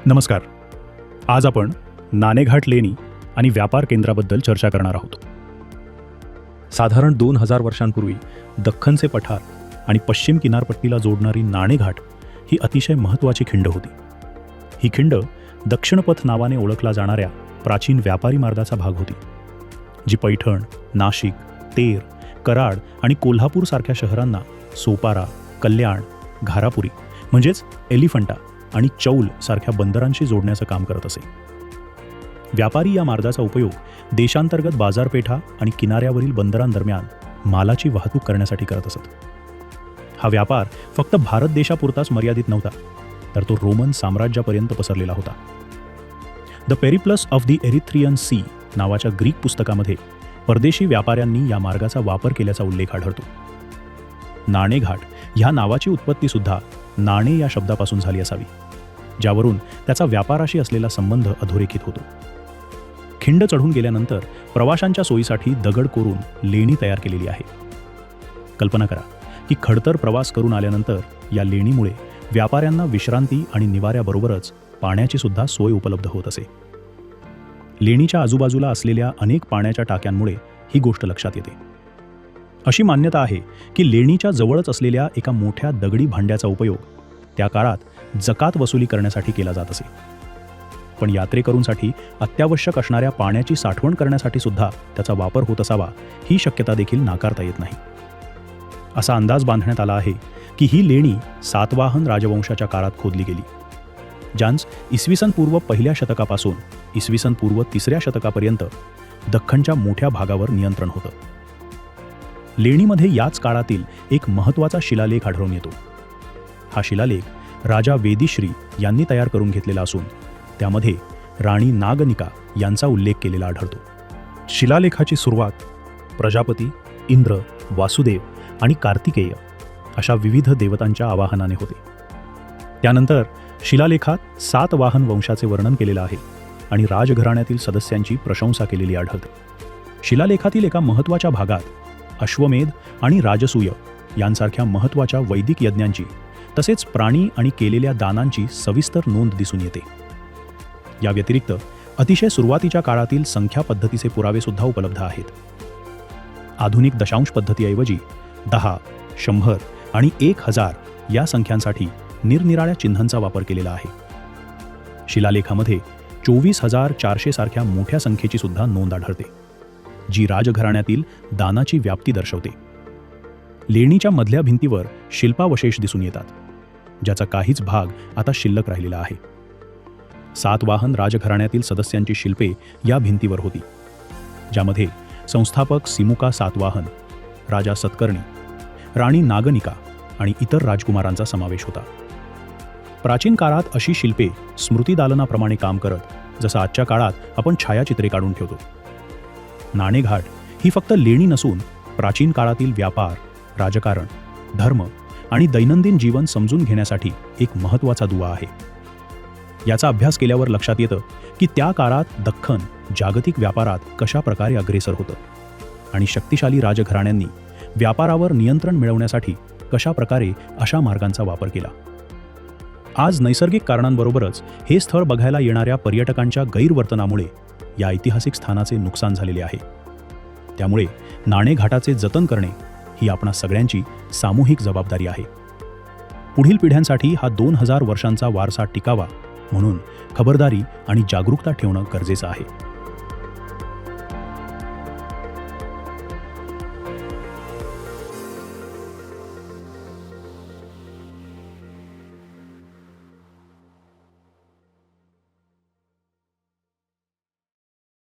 नमस्कार. आज आपण नाणेघाट लेणी आणि व्यापार केंद्राबद्दल चर्चा करणार आहोत. साधारण 2000 वर्षांपूर्वी दख्खनचे पठार आणि पश्चिम किनारपट्टीला जोडणारी नाणेघाट ही अतिशय महत्त्वाची खिंड होती. ही खिंड दक्षिणपथ नावाने ओळखला जाणाऱ्या प्राचीन व्यापारी मार्गाचा भाग होती, जी पैठण, नाशिक, तेर, कराड आणि कोल्हापूर सारख्या शहरांना सोपारा, कल्याण, घारापुरी म्हणजेच एलिफंटा आणि चौल सारख्या बंदरांशी जोडण्याचं काम करत असे. व्यापारी या मार्गाचा उपयोग देशांतर्गत बाजारपेठा आणि किनाऱ्यावरील बंदरांदरम्यान मालाची वाहतूक करण्यासाठी करत असत. हा व्यापार फक्त भारत देशापुरताच मर्यादित नव्हता, तर तो रोमन साम्राज्यापर्यंत पसरलेला होता. The Periplus of the Erythraean Sea नावाच्या ग्रीक पुस्तकामध्ये परदेशी व्यापाऱ्यांनी या मार्गाचा वापर केल्याचा उल्लेख आढळतो. नाणेघाट ह्या नावाची उत्पत्तीसुद्धा नाणे या शब्दापासून झाली असावी, ज्यावरून त्याचा व्यापाराशी असलेला संबंध अधोरेखित होतो. खिंड चढून गेल्यानंतर प्रवाशांच्या सोयीसाठी दगड कोरून लेणी तयार केलेली आहे. कल्पना करा की खडतर प्रवास करून आल्यानंतर या लेणीमुळे व्यापाऱ्यांना विश्रांती आणि निवाऱ्याबरोबरच पाण्याची सुद्धा सोय उपलब्ध होत असे. लेणीच्या आजूबाजूला असलेल्या अनेक पाण्याच्या टाक्यांमुळे ही गोष्ट लक्षात येते. अशी मान्यता आहे की लेणीच्या जवळच असलेल्या एका मोठ्या दगडी भांड्याचा उपयोग त्या काळात जकात वसुली करण्यासाठी केला जात असे. पण यात्रेकरूंसाठी अत्यावश्यक असणाऱ्या पाण्याची साठवण करण्यासाठी सुद्धा त्याचा वापर होत असावा, ही शक्यता देखील नाकारता येत नाही. असा अंदाज बांधण्यात आला आहे की ही लेणी सातवाहन राजवंशाच्या काळात खोदली गेली, ज्यांस इसवी सन पूर्व 1 शतकापासून इसवी सन पूर्व 3 शतकापर्यंत दख्खनच्या मोठ्या भागावर नियंत्रण होतं. लेणीमध्ये याच काळातील एक महत्त्वाचा शिलालेख आढळून येतो. हा शिलालेख राजा वेदीश्री यांनी तयार करून घेतलेला असून त्यामध्ये राणी नागनिका यांचा उल्लेख केलेला आढळतो. शिलालेखाची सुरुवात प्रजापती, इंद्र, वासुदेव आणि कार्तिकेय अशा विविध देवतांच्या आवाहनाने होते. त्यानंतर शिलालेखात सातवाहन वंशाचे वर्णन केलेलं आहे आणि राजघराण्यातील सदस्यांची प्रशंसा केलेली आढळते. शिलालेखातील एका महत्त्वाच्या भागात अश्वमेध आणि राजसूय यांसारख्या महत्त्वाच्या वैदिक यज्ञांची तसेच प्राणी आणि केलेल्या दानांची सविस्तर नोंद दिसून येते. या व्यतिरिक्त अतिशय सुरुवातीच्या काळातील संख्या पद्धतीचे पुरावे सुद्धा उपलब्ध आहेत. आधुनिक दशांश पद्धतीऐवजी 10, 100 आणि 1000 या संख्यांसाठी निरनिराळ्या चिन्हांचा वापर केलेला आहे. शिलालेखामध्ये 24,400 सारख्या मोठ्या संख्येची सुद्धा नोंद आढळते, जी राजघराण्यातील दानाची व्याप्ती दर्शवते. लेणीच्या मधल्या भिंतीवर शिल्पावशेष दिसून येतात, ज्याचा काहीच भाग आता शिल्लक राहिलेला आहे. सातवाहन राजघराण्यातील सदस्यांची शिल्पे या भिंतीवर होती, ज्यामध्ये संस्थापक सिमुका सातवाहन, राजा सतकर्णी, राणी नागनिका आणि इतर राजकुमारांचा समावेश होता. प्राचीन काळात अशी शिल्पे स्मृतिदालनाप्रमाणे काम करत, जसं आजच्या काळात आपण छायाचित्रे काढून ठेवतो. नाणेघाट ही फक्त लेणी नसून प्राचीन काळातील व्यापार, राजकारण, धर्म आणि दैनंदिन जीवन समजून घेण्यासाठी एक महत्त्वाचा दुवा आहे. याचा अभ्यास केल्यावर लक्षात येतं की त्या काळात दख्खन जागतिक व्यापारात कशा प्रकारे अग्रेसर होतं आणि शक्तिशाली राजघराण्यांनी व्यापारावर नियंत्रण मिळवण्यासाठी कशा प्रकारे अशा मार्गांचा वापर केला. आज नैसर्गिक कारणांबरोबरच हे स्थळ बघायला येणाऱ्या पर्यटकांच्या गैरवर्तनामुळे या ऐतिहासिक स्थानाचे नुकसान झालेले आहे. त्यामुळे नाणेघाटाचे जतन करणे ही आपणा सगळ्यांची सामूहिक जबाबदारी आहे. पुढील पिढ्यांसाठी हा 2000 वर्षांचा वारसा टिकावा म्हणून खबरदारी आणि जागरूकता ठेवणं गरजेचं आहे.